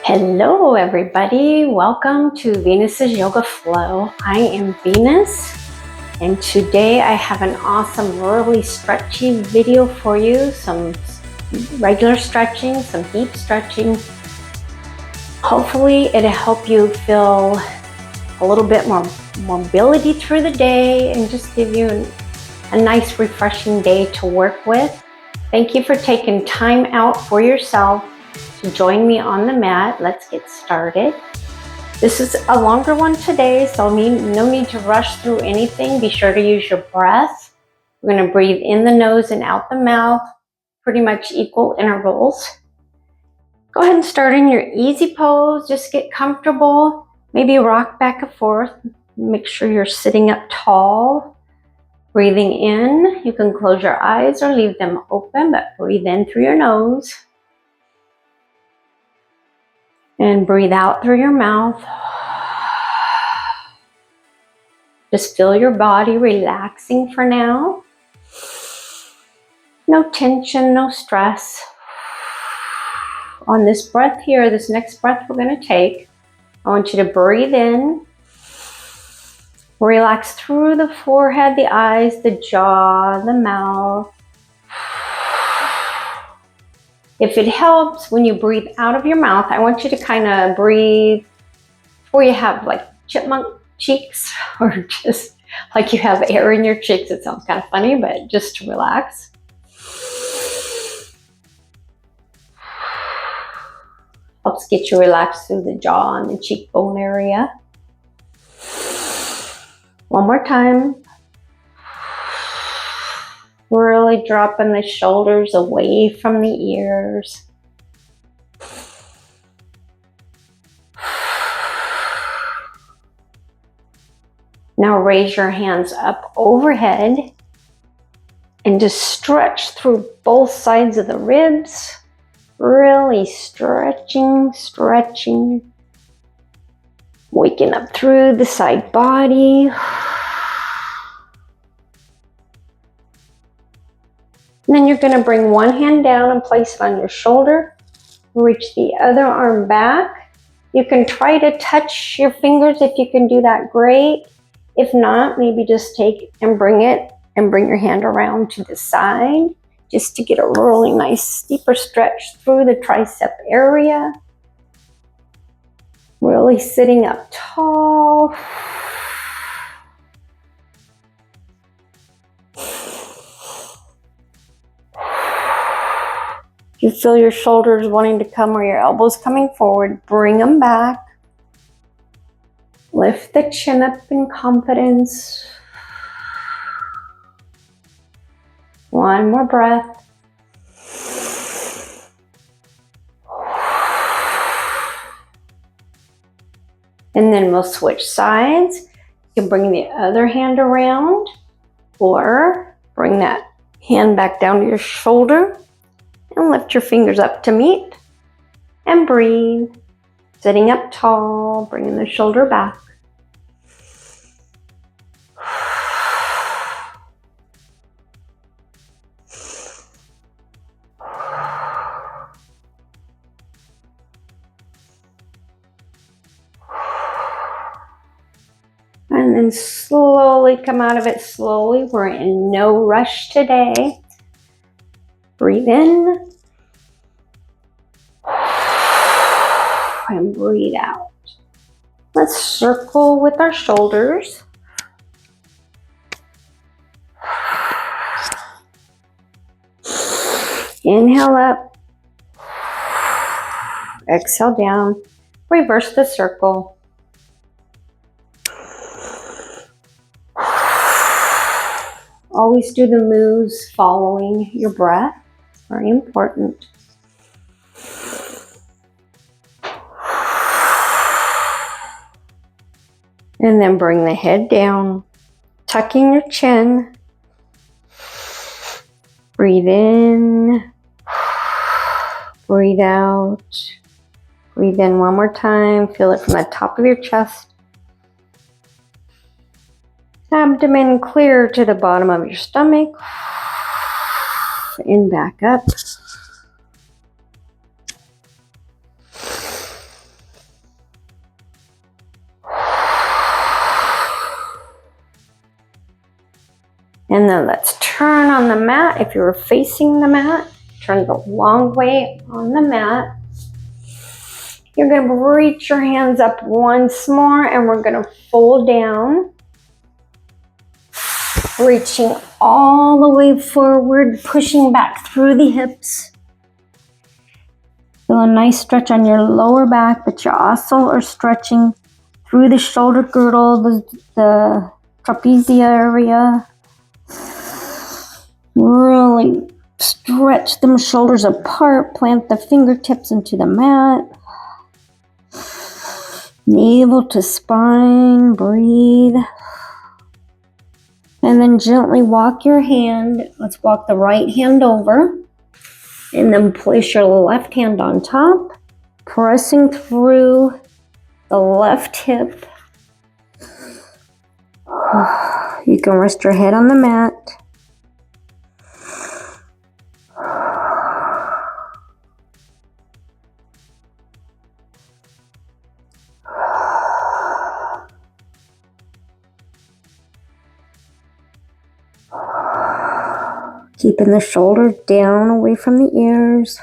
Hello everybody, welcome to Venus's Yoga Flow. I am Venus and today I have an awesome really stretchy video for you. Some regular stretching, some deep stretching. Hopefully it'll help you feel a little bit more mobility through the day and just give you a nice refreshing day to work with. Thank you for taking time out for yourself to join me on the mat. Let's get started. This is a longer one today, so no need to rush through anything. Be sure to use your breath. We're going to breathe in the nose and out the mouth, pretty much equal intervals. Go ahead and start in your easy pose. Just get comfortable. Maybe rock back and forth. Make sure you're sitting up tall. Breathing in, you can close your eyes or leave them open, but breathe in through your nose. And breathe out through your mouth. Just feel your body relaxing for now. No tension, no stress. On this breath here, this next breath we're going to take, I want you to breathe in. Relax through the forehead, the eyes, the jaw, the mouth. If it helps, when you breathe out of your mouth, I want you to kind of breathe before you have like chipmunk cheeks or just like you have air in your cheeks. It sounds kind of funny, but just to relax. Helps get you relaxed through the jaw and the cheekbone area. One more time. Really dropping the shoulders away from the ears. Now raise your hands up overhead and just stretch through both sides of the ribs. Really stretching. Waking up through the side body. And then you're going to bring one hand down and place it on your shoulder. Reach the other arm back. You can try to touch your fingers. If you can do that, great. If not, maybe just take and bring your hand around to the side just to get a really nice deeper stretch through the tricep area. Really sitting up tall. You feel your shoulders wanting to come or your elbows coming forward, bring them back. Lift the chin up in confidence. One more breath. And then we'll switch sides. You can bring the other hand around or bring that hand back down to your shoulder. And lift your fingers up to meet and breathe. Sitting up tall, bringing the shoulder back. And then slowly come out of it slowly. We're in no rush today. Breathe in and breathe out. Let's circle with our shoulders. Inhale up. Exhale down. Reverse the circle. Always do the moves following your breath. Very important. And then bring the head down, tucking your chin. Breathe in, breathe out. Breathe in one more time. Feel it from the top of your chest. Abdomen clear to the bottom of your stomach. And back up. And then let's turn on the mat. If you're facing the mat, turn the long way on the mat. You're going to reach your hands up once more, and we're going to fold down, reaching all the way forward, pushing back through the hips. Feel a nice stretch on your lower back, but you also are stretching through the shoulder girdle, the trapezia area. Really stretch them shoulders apart, plant the fingertips into the mat. Navel to spine, breathe. And then gently walk your hand. Let's walk the right hand over. And then place your left hand on top, pressing through the left hip. You can rest your head on the mat. Keeping the shoulders down away from the ears.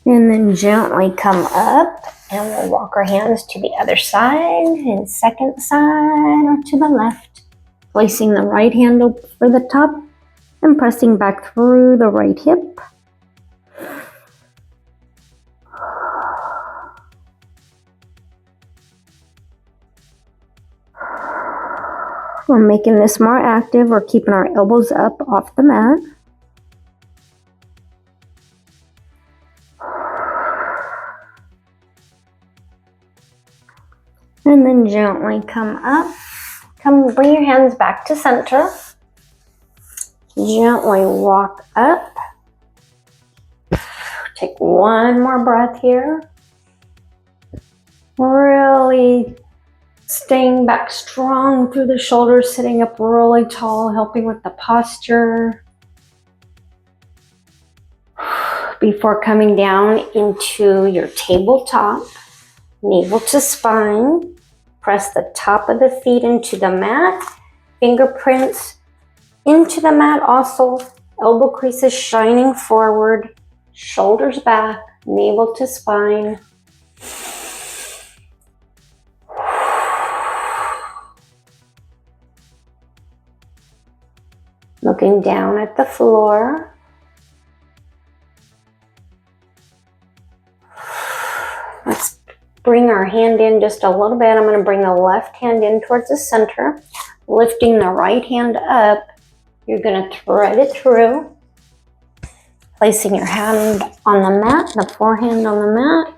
And then gently come up, and we'll walk our hands to the other side and second side or to the left. Placing the right hand over the top and pressing back through the right hip. We're making this more active. We're keeping our elbows up off the mat. And then gently come up. Bring your hands back to center. Gently walk up. Take one more breath here. Really staying back strong through the shoulders, sitting up really tall, helping with the posture. Before coming down into your tabletop, navel to spine. Press the top of the feet into the mat. Fingerprints into the mat also. Elbow creases shining forward. Shoulders back. Navel to spine. Looking down at the floor. Let's bring our hand in just a little bit. I'm going to bring the left hand in towards the center. Lifting the right hand up. You're going to thread it through. Placing your hand on the mat, the forehand on the mat.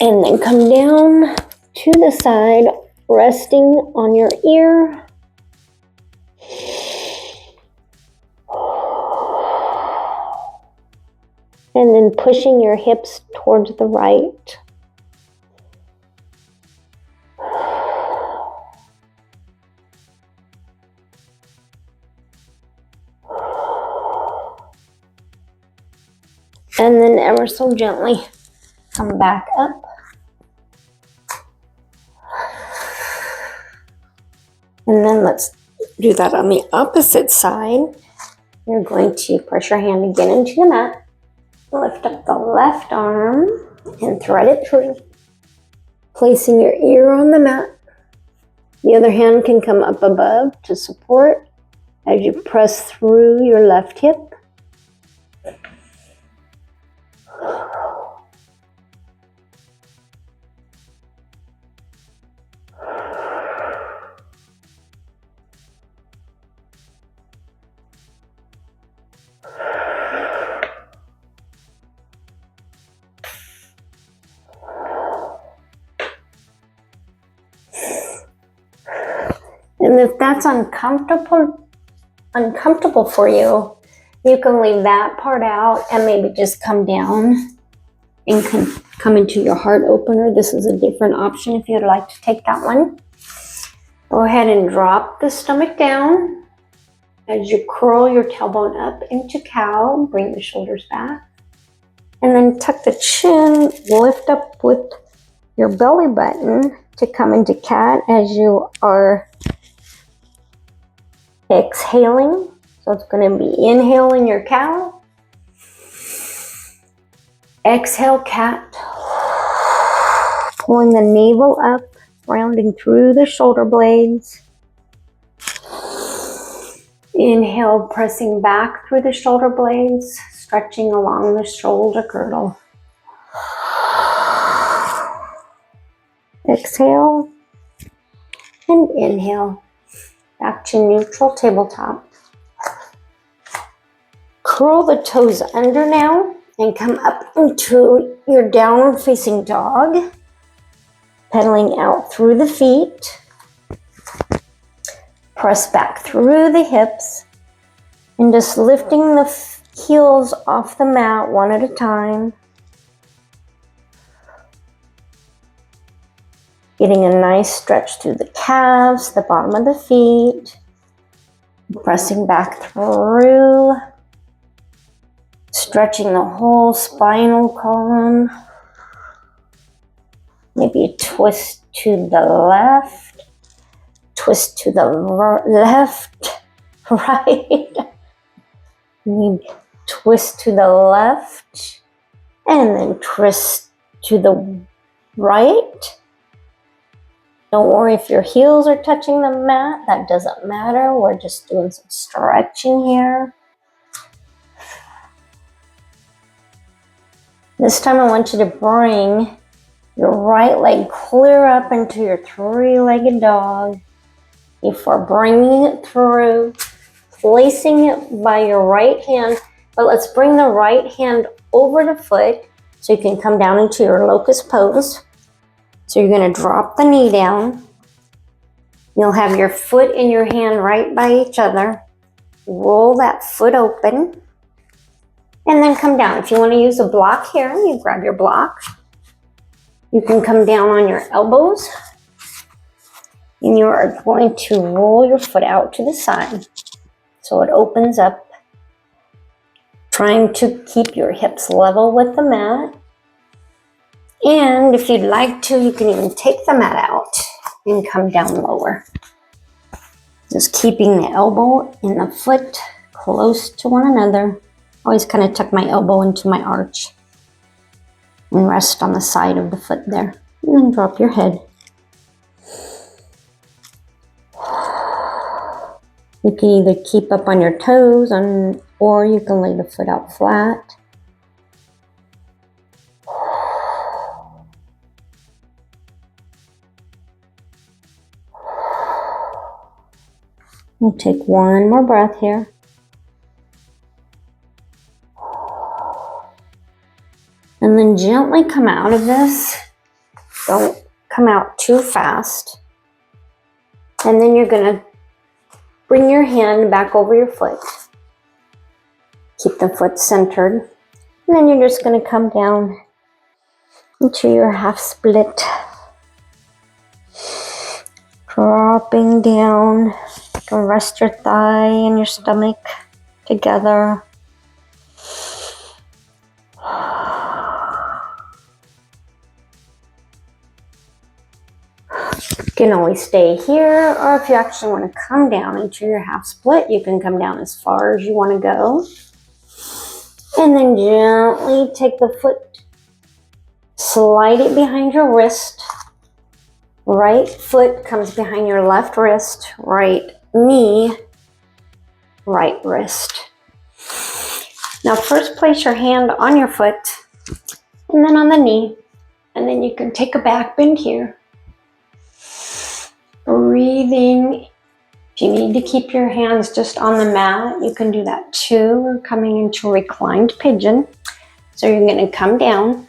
And then come down to the side, resting on your ear. And then pushing your hips towards the right. And then ever so gently come back up. And then let's do that on the opposite side. You're going to press your hand again into the mat. Lift up the left arm and thread it through. Placing your ear on the mat. The other hand can come up above to support as you press through your left hip. And if that's uncomfortable for you, you can leave that part out and maybe just come down and come into your heart opener. This is a different option if you'd like to take that one. Go ahead and drop the stomach down as you curl your tailbone up into cow. Bring the shoulders back. And then tuck the chin, lift up with your belly button to come into cat as you are Exhaling, so it's going to be inhaling your cow. Exhale, cat. Pulling the navel up, rounding through the shoulder blades. Inhale, pressing back through the shoulder blades, stretching along the shoulder girdle. Exhale and inhale. Back to neutral tabletop. Curl the toes under now and come up into your downward facing dog. Pedaling out through the feet. Press back through the hips and just lifting the heels off the mat one at a time. Getting a nice stretch through the calves, the bottom of the feet. Pressing back through. Stretching the whole spinal column. Maybe a twist to the left. Twist to the left, right. Twist to the left. And then twist to the right. Don't worry if your heels are touching the mat. That doesn't matter. We're just doing some stretching here. This time I want you to bring your right leg clear up into your three-legged dog before bringing it through, placing it by your right hand. But let's bring the right hand over the foot so you can come down into your locust pose. So you're going to drop the knee down. You'll have your foot and your hand right by each other. Roll that foot open. And then come down. If you want to use a block here, you grab your block. You can come down on your elbows. And you are going to roll your foot out to the side. So it opens up. Trying to keep your hips level with the mat. And if you'd like to, you can even take the mat out and come down lower. Just keeping the elbow and the foot close to one another. Always kind of tuck my elbow into my arch and rest on the side of the foot there. And then drop your head. You can either keep up on your toes or you can lay the foot out flat. We'll take one more breath here. And then gently come out of this. Don't come out too fast. And then you're going to bring your hand back over your foot. Keep the foot centered. And then you're just going to come down into your half split. Dropping down. You can rest your thigh and your stomach together. You can always stay here, or if you actually want to come down into your half split, you can come down as far as you want to go. And then gently take the foot, slide it behind your wrist. Right foot comes behind your left wrist, right knee, right wrist. Now first place your hand on your foot, and then on the knee, and then you can take a back bend here. Breathing. If you need to keep your hands just on the mat, you can do that too. We're coming into reclined pigeon. So you're going to come down,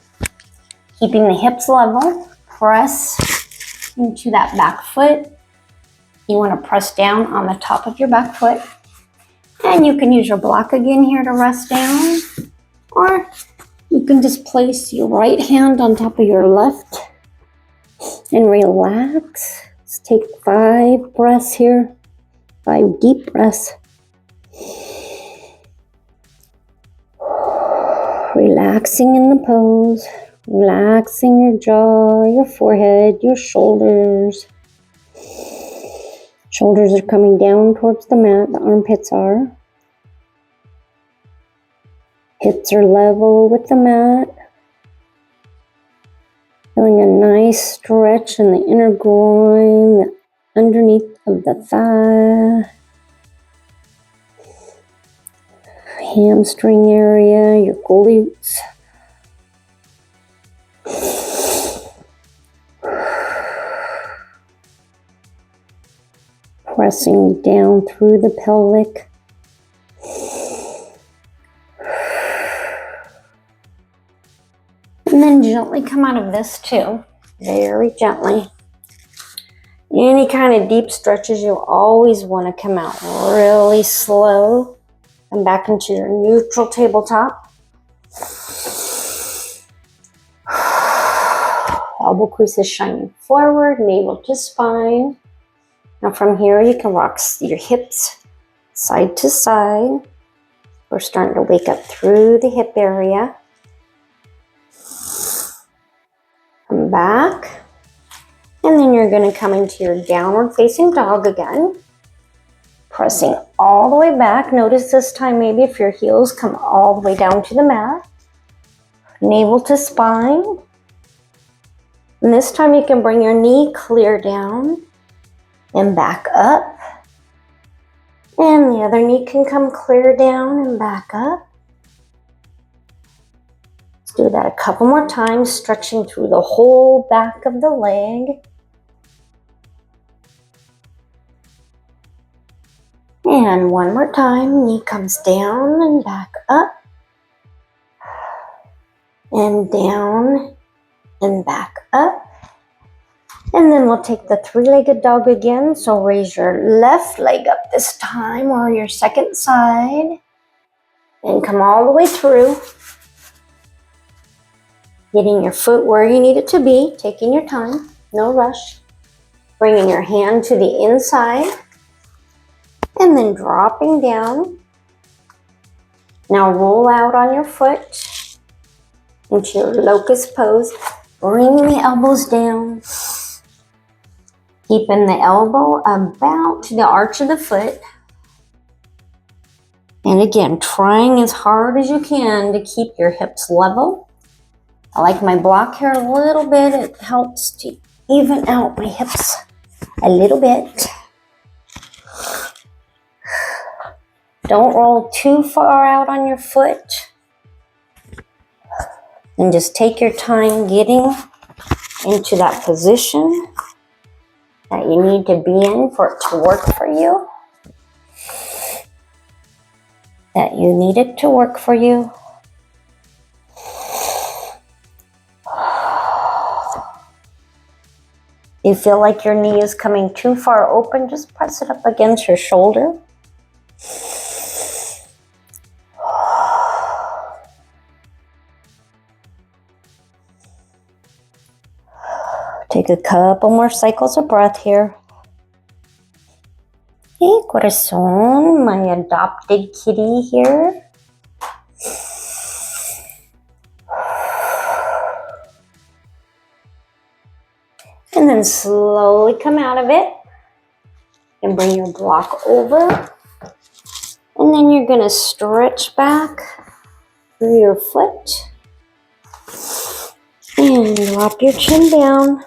keeping the hips level, press into that back foot. You want to press down on the top of your back foot. And you can use your block again here to rest down. Or you can just place your right hand on top of your left and relax. Let's take 5 breaths here, 5 deep breaths. Relaxing in the pose, relaxing your jaw, your forehead, your shoulders. Shoulders are coming down towards the mat, the armpits are. Hips are level with the mat. Feeling a nice stretch in the inner groin, the underneath of the thigh. Hamstring area, your glutes. Pressing down through the pelvic. And then gently come out of this too, very gently. Any kind of deep stretches, you always want to come out really slow and back into your neutral tabletop. Elbow creases shining forward, navel to spine. Now from here, you can rock your hips side to side. We're starting to wake up through the hip area. Come back. And then you're going to come into your downward facing dog again. Pressing all the way back. Notice this time maybe if your heels come all the way down to the mat. Navel to spine. And this time you can bring your knee clear down and back up. And the other knee can come clear down and back up. Let's do that a couple more times, stretching through the whole back of the leg. And one more time, knee comes down and back up. And down and back up. And then we'll take the three-legged dog again. So raise your left leg up this time, or your second side. And come all the way through. Getting your foot where you need it to be, taking your time, no rush. Bringing your hand to the inside. And then dropping down. Now roll out on your foot into your locust pose. Bring the elbows down. Keeping the elbow about to the arch of the foot. And again, trying as hard as you can to keep your hips level. I like my block here a little bit. It helps to even out my hips a little bit. Don't roll too far out on your foot. And just take your time getting into that position that you need to be in for it to work for you. That you need it to work for you. You feel like your knee is coming too far open, just press it up against your shoulder. Take a couple more cycles of breath here. Hey, corazón, my adopted kitty here. And then slowly come out of it. And bring your block over. And then you're going to stretch back through your foot. And drop your chin down.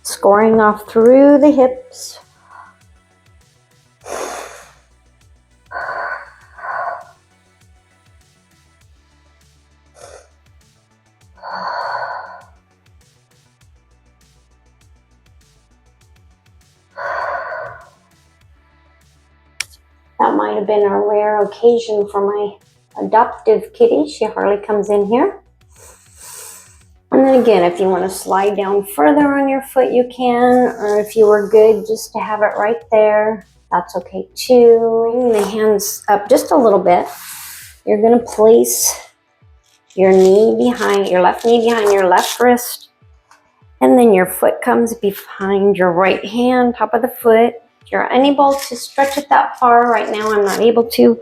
Scoring off through the hips. That might have been a rare occasion for my adoptive kitty. She hardly comes in here. And then again, if you want to slide down further on your foot, you can. Or if you were good just to have it right there, that's okay too. Bring the hands up just a little bit. You're going to place your knee behind, your left knee behind your left wrist. And then your foot comes behind your right hand, top of the foot. If you're unable to stretch it that far, right now I'm not able to.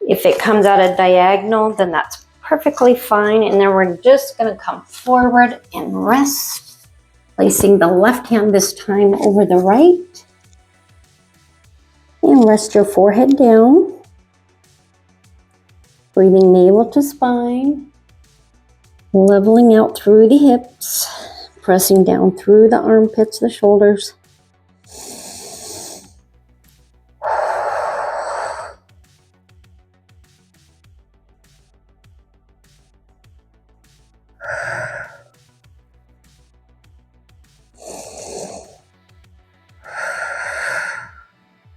If it comes out a diagonal, then that's perfectly fine. And then we're just going to come forward and rest. Placing the left hand this time over the right. And rest your forehead down. Breathing navel to spine. Leveling out through the hips. Pressing down through the armpits, the shoulders.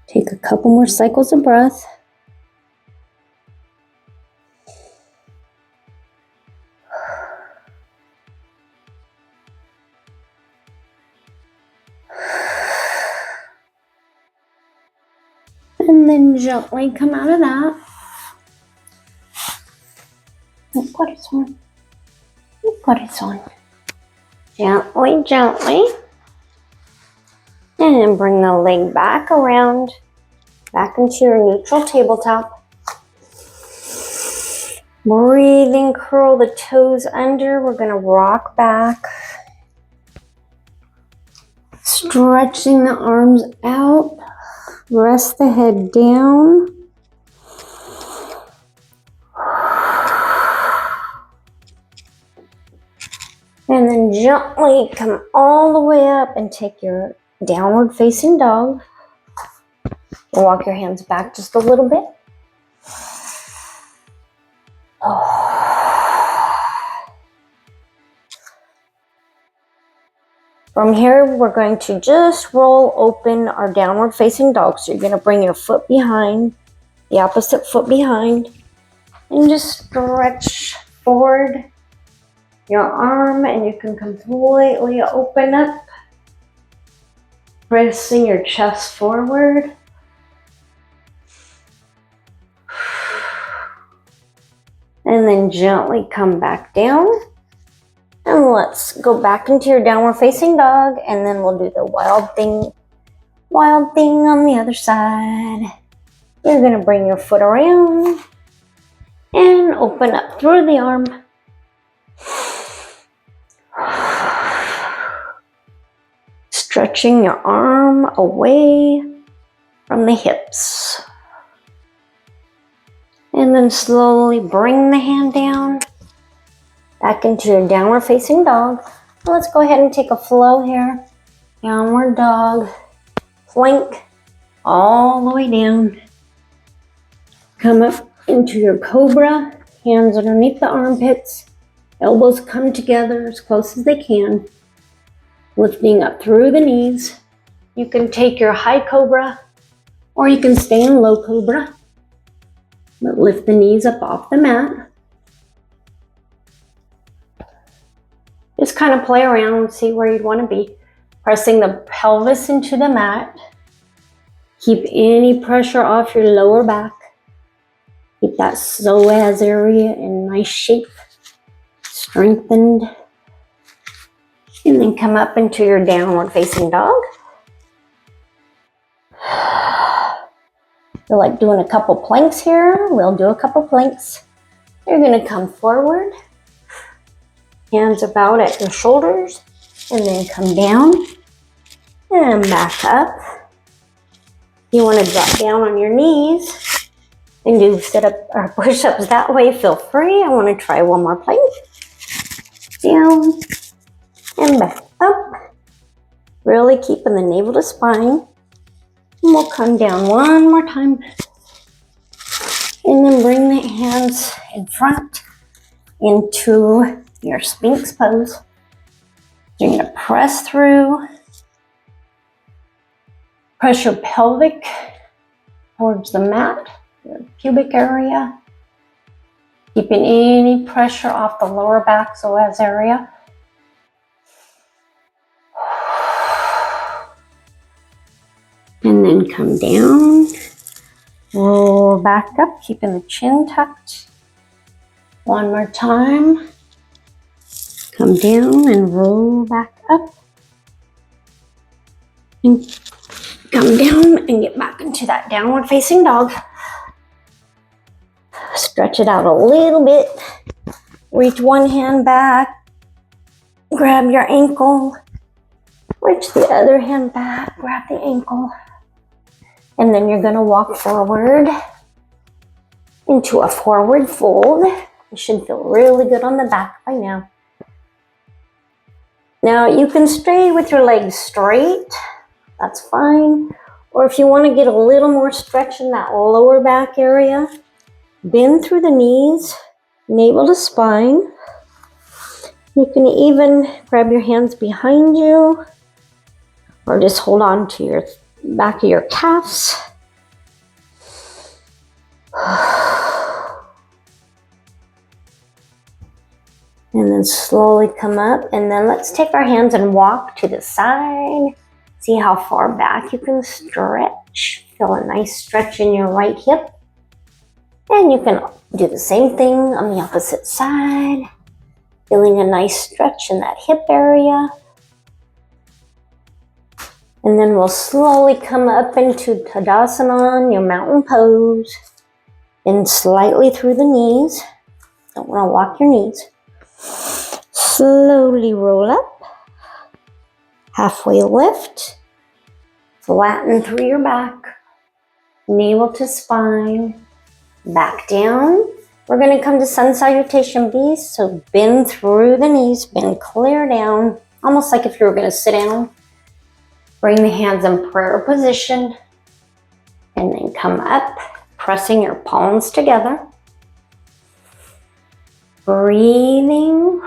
Take a couple more cycles of breath. And then gently come out of that. Corazón. Gently, gently. And then bring the leg back around, back into your neutral tabletop. Breathing, curl the toes under. We're going to rock back. Stretching the arms out. Rest the head down. And then gently come all the way up and take your downward facing dog. Walk your hands back just a little bit. From here, we're going to just roll open our downward facing dog. So you're going to bring your foot behind, the opposite foot behind, and just stretch forward your arm, and you can completely open up, pressing your chest forward. And then gently come back down. And let's go back into your downward facing dog, and then we'll do the wild thing on the other side. You're gonna bring your foot around and open up through the arm. Stretching your arm away from the hips. And then slowly bring the hand down, back into your downward facing dog. Let's go ahead and take a flow here. Downward dog, plank, all the way down. Come up into your cobra, hands underneath the armpits, elbows come together as close as they can. Lifting up through the knees. You can take your high cobra, or you can stay in low cobra. But lift the knees up off the mat. Just kind of play around and see where you'd want to be. Pressing the pelvis into the mat. Keep any pressure off your lower back. Keep that psoas area in nice shape. Strengthened. And then come up into your downward facing dog. Feel like doing a couple planks here. We'll do a couple planks. You're going to come forward. Hands about at your shoulders. And then come down. And back up. You want to drop down on your knees. And do sit-up or push-ups that way. Feel free. I want to try one more plank. Down. And back up. Really keeping the navel to spine. And we'll come down one more time. And then bring the hands in front into your Sphinx pose. You're going to press through. Press your pelvic towards the mat, your pubic area. Keeping any pressure off the lower back psoas area. And then come down, roll back up, keeping the chin tucked. One more time. Come down and roll back up. And come down and get back into that downward facing dog. Stretch it out a little bit. Reach one hand back. Grab your ankle. Reach the other hand back. Grab the ankle. And then you're gonna walk forward into a forward fold. You should feel really good on the back by now. Now you can stay with your legs straight, that's fine. Or if you want to get a little more stretch in that lower back area, bend through the knees, navel to spine. You can even grab your hands behind you or just hold on to your back of your calves. And then slowly come up, and then let's take our hands and walk to the side. See how far back you can stretch. Feel a nice stretch in your right hip. And you can do the same thing on the opposite side. Feeling a nice stretch in that hip area. And then we'll slowly come up into Tadasana, your mountain pose. And slightly through the knees. Don't want to walk your knees. Slowly roll up, halfway lift, flatten through your back, navel to spine, back down. We're going to come to Sun Salutation Beast, so bend through the knees, bend clear down, almost like if you were going to sit down. Bring the hands in prayer position, and then come up, pressing your palms together. Breathing.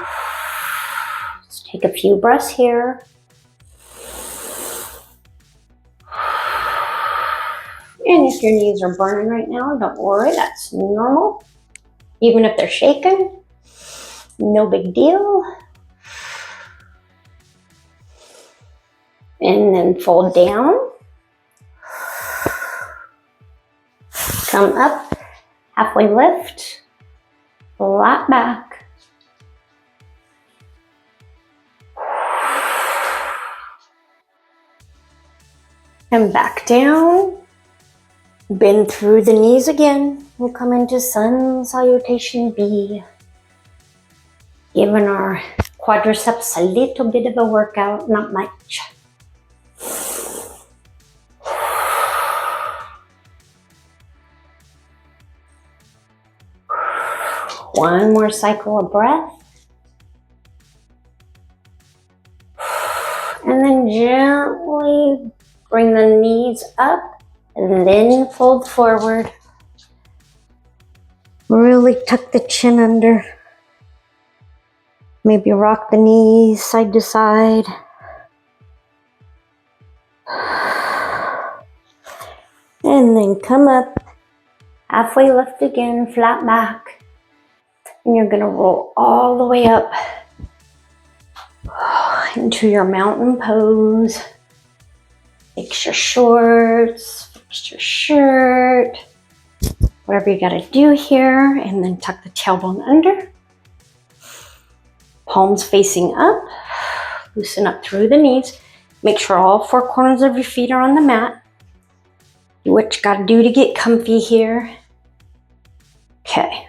Let's take a few breaths here. And if your knees are burning right now, don't worry, that's normal. Even if they're shaking, no big deal. And then fold down. Come up, halfway lift. Flat back. And back down. Bend through the knees again. We'll come into Sun Salutation B. Giving our quadriceps a little bit of a workout, not much. One more cycle of breath. And then gently bring the knees up and then fold forward. Really tuck the chin under. Maybe rock the knees side to side. And then come up, halfway lift again, flat back. And you're gonna roll all the way up into your mountain pose. Fix your shorts, fix your shirt, whatever you gotta do here, and then tuck the tailbone under. Palms facing up, loosen up through the knees. Make sure all four corners of your feet are on the mat. Do what you gotta do to get comfy here. Okay.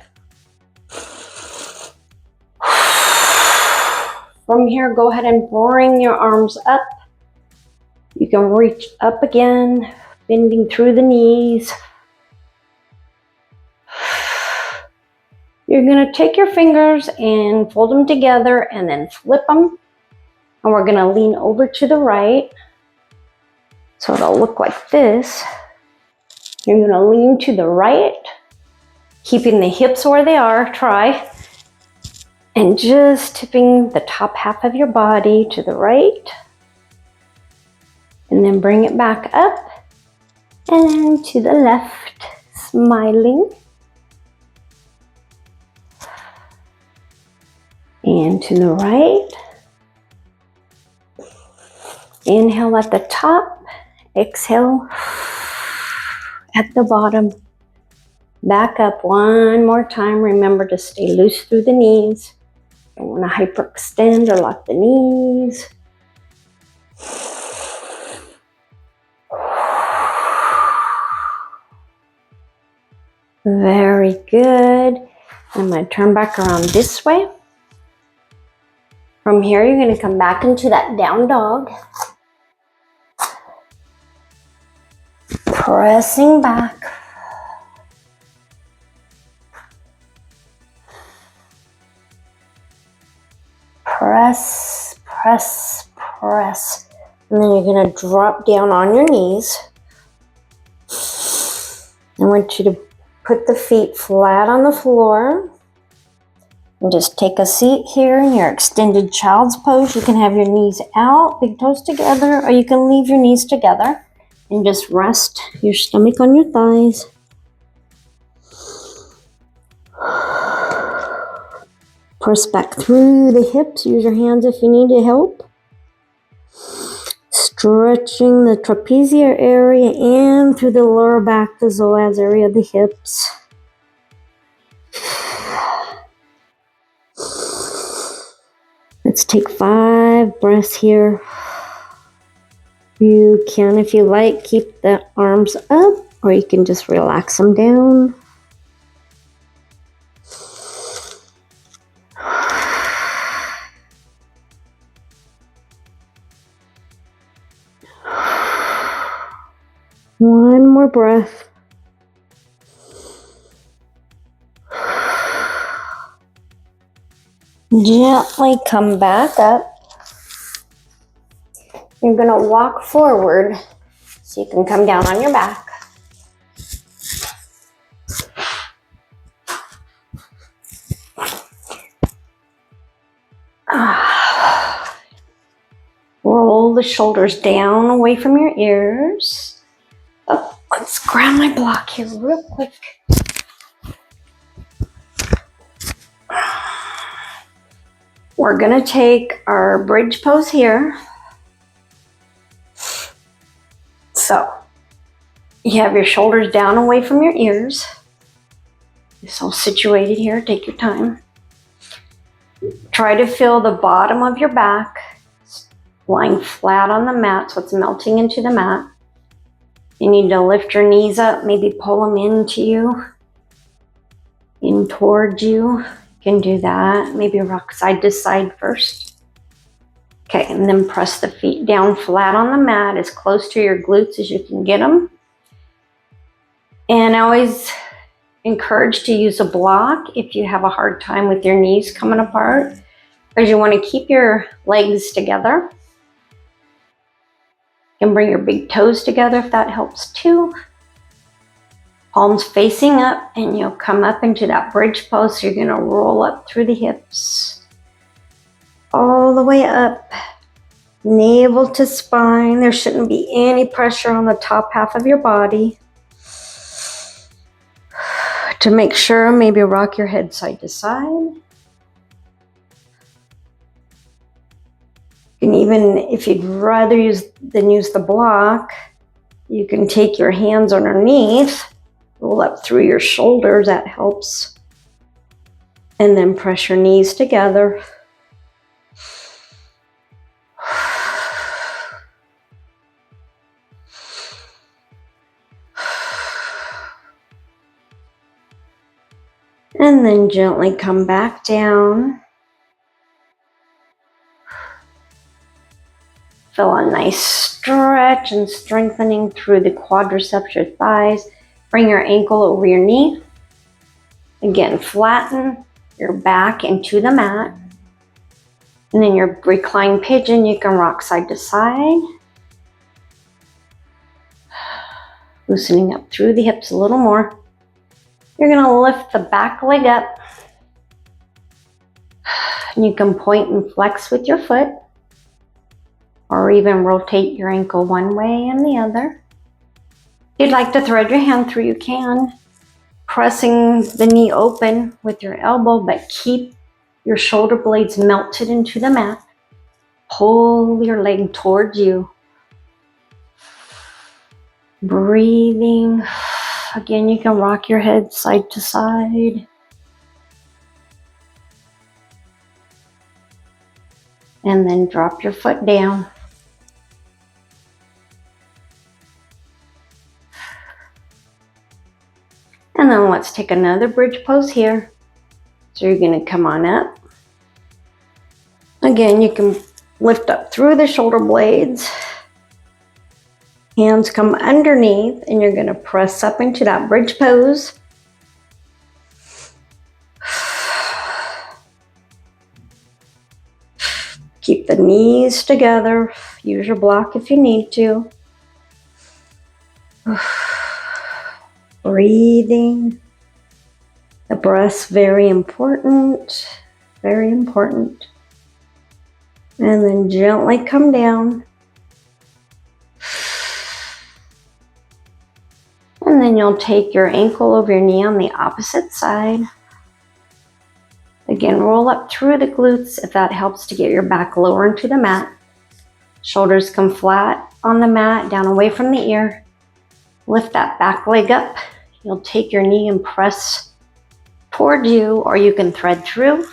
From here, go ahead and bring your arms up. You can reach up again, bending through the knees. You're gonna take your fingers and fold them together and then flip them. And we're gonna lean over to the right. So it'll look like this. You're gonna lean to the right, keeping the hips where they are, try. And just tipping the top half of your body to the right. And then bring it back up and to the left, smiling. And to the right. Inhale at the top, exhale at the bottom. Back up one more time. Remember to stay loose through the knees. Don't want to hyperextend or lock the knees. Very good. I'm going to turn back around this way. From here, you're going to come back into that down dog. Pressing back. Press, press, press. And then you're going to drop down on your knees. I want you to put the feet flat on the floor. And just take a seat here in your extended child's pose. You can have your knees out, big toes together, or you can leave your knees together and just rest your stomach on your thighs. Press back through the hips. Use your hands if you need help. Stretching the trapezius area and through the lower back, the psoas area of the hips. Let's take 5 breaths here. You can, if you like, keep the arms up, or you can just relax them down. One more breath. Gently come back up. You're going to walk forward so you can come down on your back. Roll the shoulders down away from your ears. Oh, let's grab my block here real quick. We're going to take our bridge pose here. So, you have your shoulders down away from your ears. It's all situated here. Take your time. Try to feel the bottom of your back lying flat on the mat, so it's melting into the mat. You need to lift your knees up, maybe pull them into you, in towards you. You can do that. Maybe rock side to side first. Okay, and then press the feet down flat on the mat as close to your glutes as you can get them. And I always encourage to use a block if you have a hard time with your knees coming apart, because you want to keep your legs together. You can bring your big toes together if that helps too. Palms facing up, and you'll come up into that bridge pose. So you're going to roll up through the hips, all the way up, navel to spine. There shouldn't be any pressure on the top half of your body. To make sure, maybe rock your head side to side. And even if you'd rather use the block, you can take your hands underneath, roll up through your shoulders, that helps. And then press your knees together. And then gently come back down. Feel a nice stretch and strengthening through the quadriceps, your thighs. Bring your ankle over your knee. Again, flatten your back into the mat. And then your reclined pigeon, you can rock side to side. Loosening up through the hips a little more. You're going to lift the back leg up. And you can point and flex with your foot, or even rotate your ankle one way and the other. If you'd like to thread your hand through, you can. Pressing the knee open with your elbow, but keep your shoulder blades melted into the mat. Pull your leg towards you. Breathing. Again, you can rock your head side to side. And then drop your foot down. And then let's take another bridge pose here. So you're going to come on up. Again, you can lift up through the shoulder blades. Hands come underneath and you're gonna press up into that bridge pose. Keep the knees together. Use your block if you need to. Breathing. The breath's very important. Very important. And then gently come down. And then you'll take your ankle over your knee on the opposite side. Again, roll up through the glutes if that helps to get your back lower into the mat. Shoulders come flat on the mat, down away from the ear. Lift that back leg up. You'll take your knee and press toward you, or you can thread through.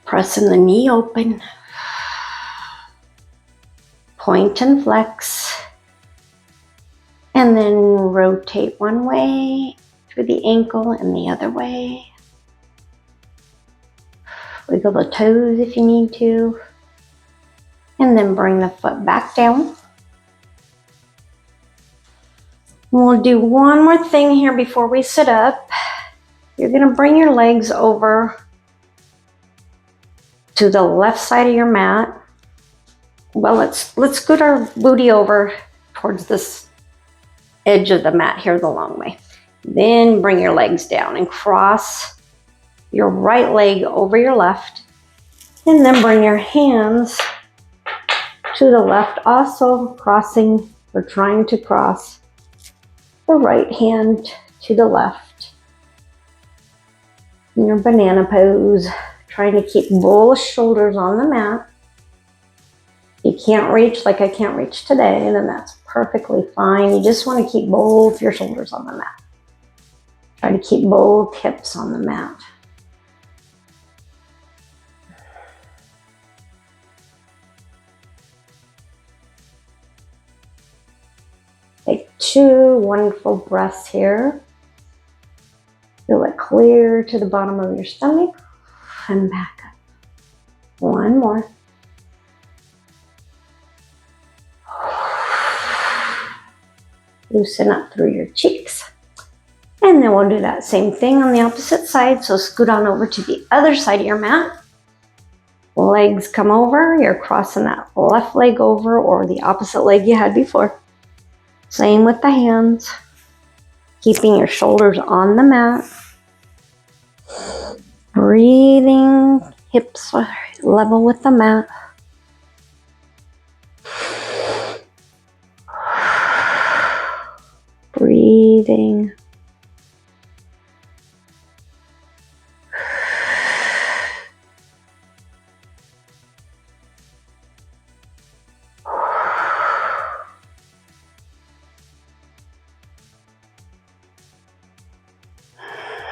Pressing the knee open. Point and flex. And then rotate one way through the ankle and the other way. Wiggle the toes if you need to. And then bring the foot back down. We'll do one more thing here before we sit up. You're going to bring your legs over to the left side of your mat. Well, let's scoot our booty over towards this edge of the mat here the long way. Then bring your legs down and cross your right leg over your left. And then bring your hands to the left, also crossing or trying to cross the right hand to the left. In your banana pose, trying to keep both shoulders on the mat. You can't reach like I can't reach today, then that's perfectly fine. You just want to keep both your shoulders on the mat. Try to keep both hips on the mat. Take 2 wonderful breaths here. Feel it clear to the bottom of your stomach and back up. One more. Loosen up through your cheeks. And then we'll do that same thing on the opposite side. So scoot on over to the other side of your mat. Legs come over. You're crossing that left leg over or the opposite leg you had before. Same with the hands. Keeping your shoulders on the mat. Breathing, hips level with the mat. Breathing.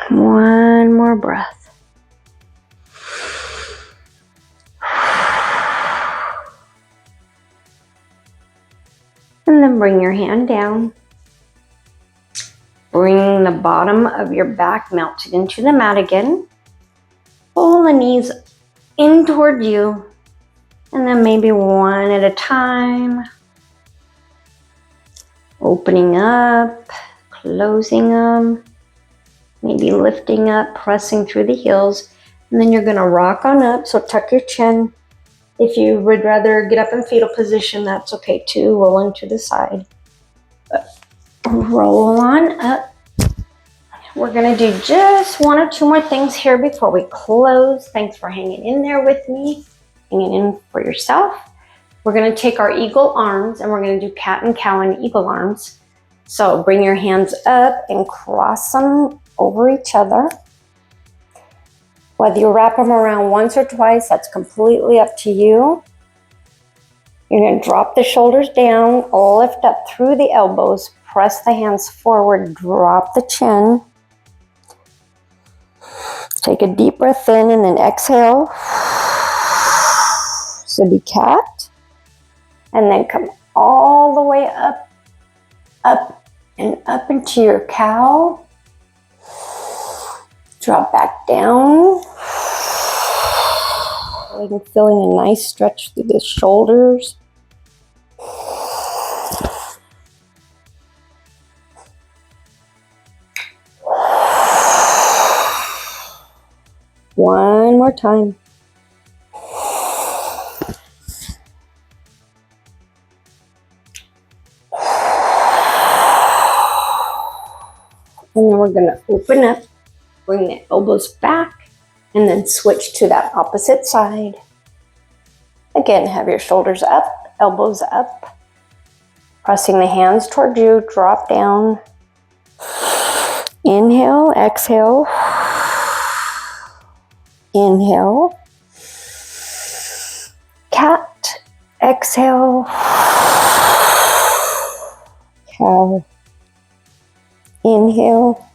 One more breath. And then bring your hand down. Bring the bottom of your back melted into the mat again. Pull the knees in toward you. And then maybe one at a time. Opening up, closing them. Maybe lifting up, pressing through the heels. And then you're going to rock on up. So tuck your chin. If you would rather get up in fetal position, that's okay too. Rolling to the side. Roll on up. We're going to do just 1 or 2 more things here before we close. Thanks for hanging in there with me. Hanging in for yourself. We're going to take our eagle arms and we're going to do cat and cow and eagle arms. So bring your hands up and cross them over each other. Whether you wrap them around once or twice, that's completely up to you. You're going to drop the shoulders down, lift up through the elbows, press the hands forward, drop the chin. Take a deep breath in and then exhale. So be cat. And then come all the way up, up, and up into your cow. Drop back down. Feeling a nice stretch through the shoulders. One more time. And then we're going to open up, bring the elbows back, and then switch to that opposite side. Again, have your shoulders up, elbows up, pressing the hands toward you, drop down. Inhale, exhale. Inhale. Cat, exhale. Cow. Inhale.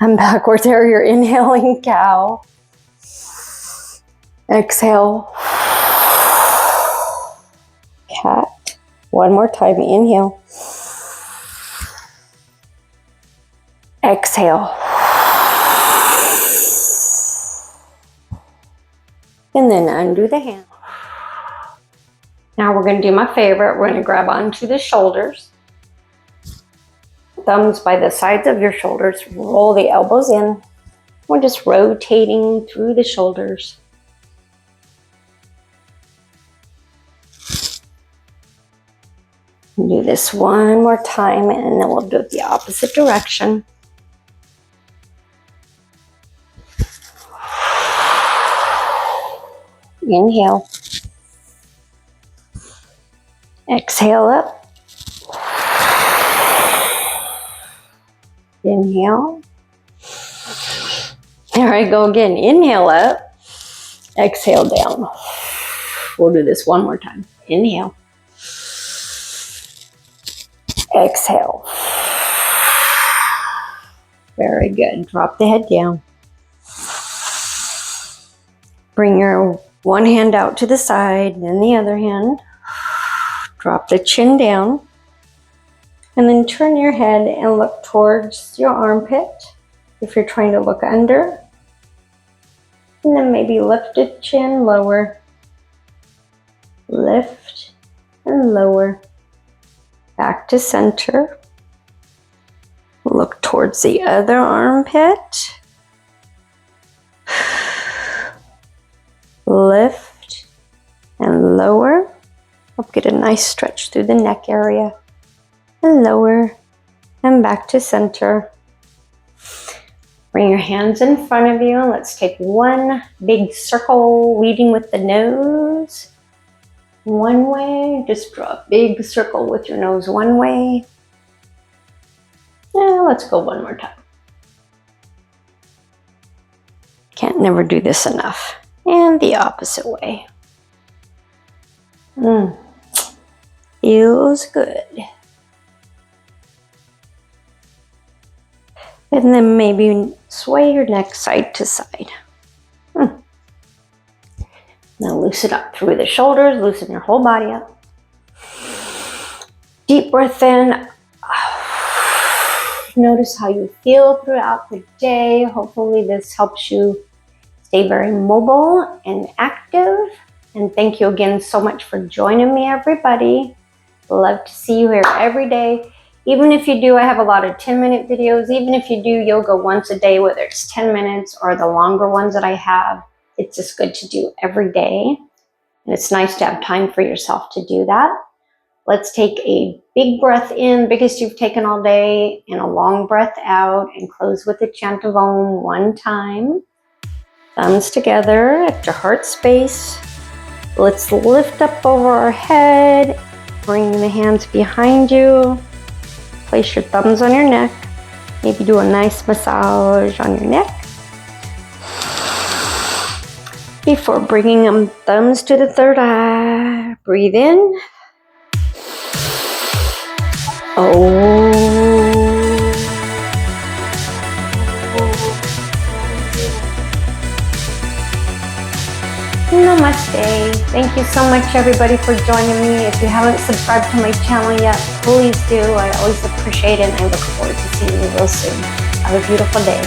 I'm backwards there. You're inhaling cow. Exhale. Cat. One more time. Inhale. Exhale. And then undo the hand. Now we're going to do my favorite. We're going to grab onto the shoulders. Thumbs by the sides of your shoulders. Roll the elbows in. We're just rotating through the shoulders. Do this one more time and then we'll do it the opposite direction. Inhale. Exhale up. Inhale. There I go again. Inhale up. Exhale down. We'll do this one more time. Inhale. Exhale. Very good. Drop the head down. Bring your one hand out to the side, then the other hand. Drop the chin down. And then turn your head and look towards your armpit if you're trying to look under. And then maybe lift the chin, lower. Lift and lower. Back to center. Look towards the other armpit. Lift and lower. Help get a nice stretch through the neck area. And lower and back to center. Bring your hands in front of you and let's take one big circle leading with the nose. One way, just draw a big circle with your nose one way. And let's go one more time. Can't never do this enough. And the opposite way. Feels good. And then maybe sway your neck side to side. Now loosen up through the shoulders, loosen your whole body up. Deep breath in. Notice how you feel throughout the day. Hopefully this helps you stay very mobile and active. And thank you again so much for joining me, everybody. Love to see you here every day. Even if you do, I have a lot of 10-minute videos. Even if you do yoga once a day, whether it's 10 minutes or the longer ones that I have, it's just good to do every day. And it's nice to have time for yourself to do that. Let's take a big breath in, biggest you've taken all day, and a long breath out, and close with a chant of Om one time. Thumbs together at your heart space. Let's lift up over our head. Bring the hands behind you. Place your thumbs on your neck. Maybe do a nice massage on your neck. Before bringing them thumbs to the third eye, breathe in. Namaste. Thank you so much, everybody, for joining me. If you haven't subscribed to my channel yet, please do. I always appreciate it, and I look forward to seeing you real soon. Have a beautiful day.